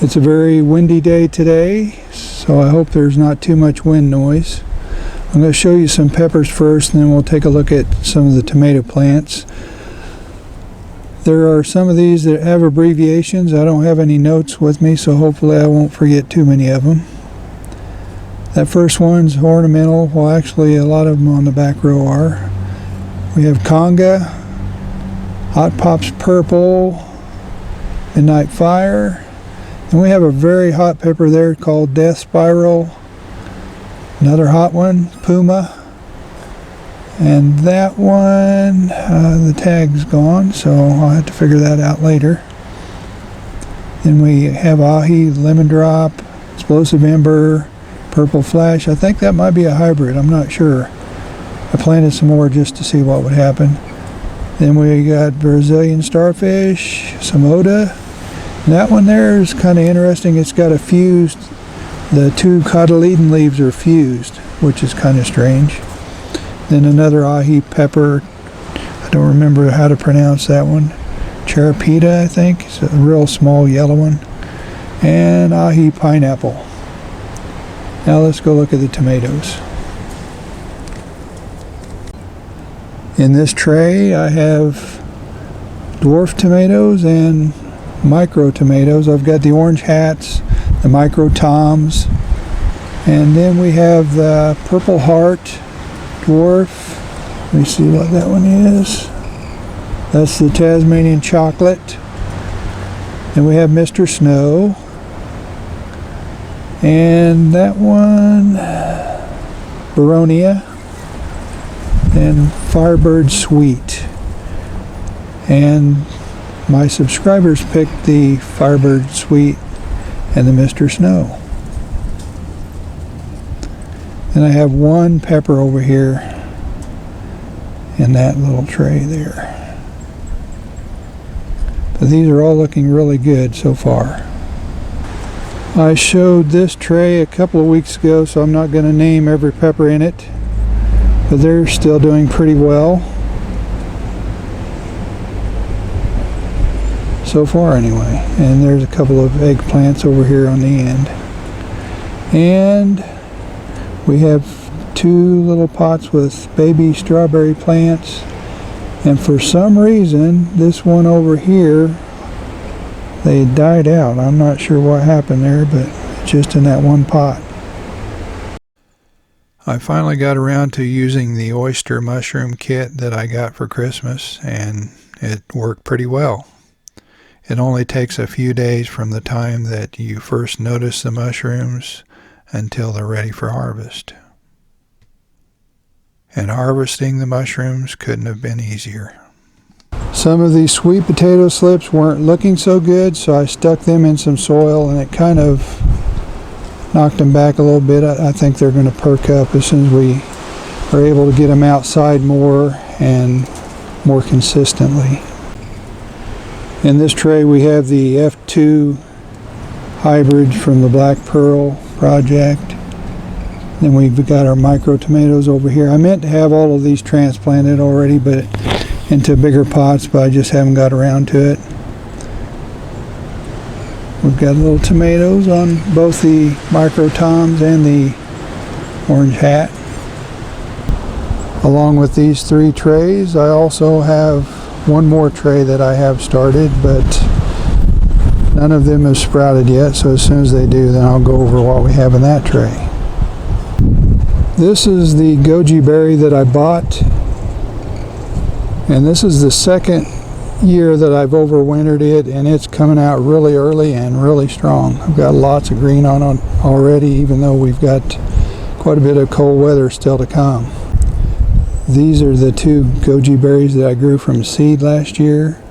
It's a very windy day today, so I hope there's not too much wind noise. I'm going to show you some peppers first, and then we'll take a look at some of the tomato plants. There are some of these that have abbreviations. I don't have any notes with me, so hopefully I won't forget too many of them. That first one's ornamental. Well, actually a lot of them on the back row are. We have Conga, Hot Pops Purple, Midnight Fire, and we have a very hot pepper there called Death Spiral. Another hot one, Puma. And that one, the tag's gone, so I'll have to figure that out later. Then we have Ahi, Lemon Drop, Explosive Ember, Purple Flash. I think that might be a hybrid, I'm not sure. I planted some more just to see what would happen. Then we got Brazilian Starfish, some Oda. And that one there is kind of interesting. It's got a fused, the two cotyledon leaves are fused, which is kind of strange. Then another ahi pepper. I don't remember how to pronounce that one. Charapita, I think. It's a real small yellow one. And ahi pineapple. Now let's go look at the tomatoes. In this tray I have dwarf tomatoes and micro tomatoes. I've got the orange hats, the micro toms, and then we have the purple heart dwarf. Let me see what that one is. That's the Tasmanian chocolate. And we have Mr. Snow. And that one, Baronia. And Firebird Sweet. And my subscribers picked the Firebird Sweet and the Mr. Snow. And I have one pepper over here in that little tray there. But these are all looking really good so far. I showed this tray a couple of weeks ago, so I'm not going to name every pepper in it, but they're still doing pretty well so far anyway. And there's a couple of eggplants over here on the end. And we have two little pots with baby strawberry plants, and for some reason this one over here, they died out. I'm not sure what happened there, but just in that one pot. I finally got around to using the Oyster Mushroom kit that I got for Christmas, and it worked pretty well. It only takes a few days from the time that you first notice the mushrooms until they're ready for harvest. And harvesting the mushrooms couldn't have been easier. Some of these sweet potato slips weren't looking so good, so I stuck them in some soil, and it kind of knocked them back a little bit. I think they're going to perk up as soon as we are able to get them outside more and more consistently. In this tray we have the F2 hybrid from the Black Pearl project. Then we've got our micro tomatoes over here. I meant to have all of these transplanted already, but into bigger pots, but I just haven't got around to it. We've got little tomatoes on both the micro toms and the orange hat. Along with these three trays, I also have one more tray that I have started, but none of them have sprouted yet, so as soon as they do, then I'll go over what we have in that tray. This is the Goji Berry that I bought, and this is the second year that I've overwintered it, and it's coming out really early and really strong. I've got lots of green on it already, even though we've got quite a bit of cold weather still to come. These are the two Goji Berries that I grew from seed last year,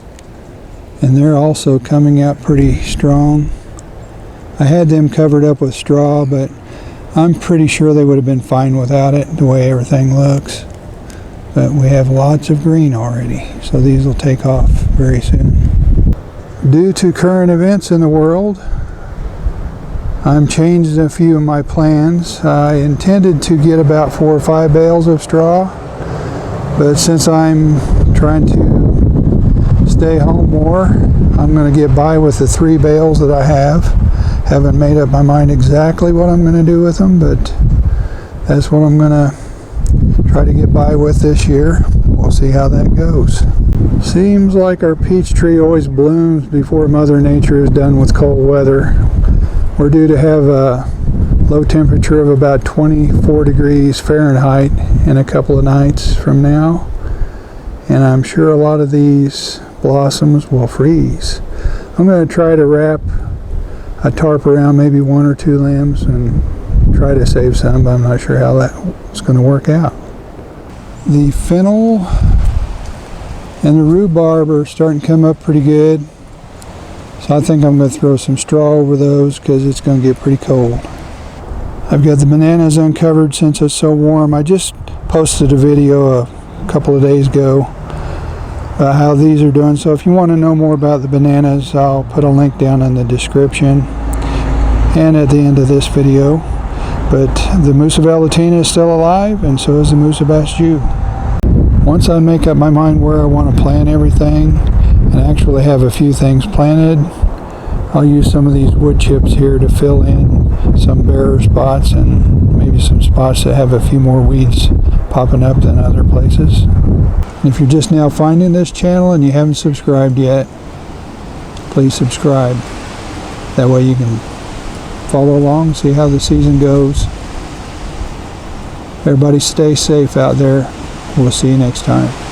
and they're also coming out pretty strong. I had them covered up with straw, but I'm pretty sure they would have been fine without it, the way everything looks. But we have lots of green already, so these will take off very soon. Due to current events in the world, I'm changing a few of my plans. I intended to get about 4 or 5 bales of straw, but since I'm trying to stay home more. I'm going to get by with the 3 bales that I have. Haven't made up my mind exactly what I'm going to do with them, but that's what I'm going to try to get by with this year. We'll see how that goes. Seems like our peach tree always blooms before Mother Nature is done with cold weather. We're due to have a low temperature of about 24 degrees Fahrenheit in a couple of nights from now, and I'm sure a lot of these blossoms will freeze. I'm going to try to wrap a tarp around maybe 1 or 2 limbs and try to save some, but I'm not sure how that's going to work out. The fennel and the rhubarb are starting to come up pretty good, so I think I'm going to throw some straw over those because it's going to get pretty cold. I've got the bananas uncovered since it's so warm. I just posted a video a couple of days ago about how these are doing, so if you want to know more about the bananas, I'll put a link down in the description and at the end of this video. But the Musa velutina is still alive, and so is the Musa basjoo. Once I make up my mind where I want to plant everything and actually have a few things planted, I'll use some of these wood chips here to fill in some bare spots and maybe some spots that have a few more weeds popping up than other places. And if you're just now finding this channel and you haven't subscribed yet, please subscribe. That way you can follow along, see how the season goes. Everybody stay safe out there. We'll see you next time.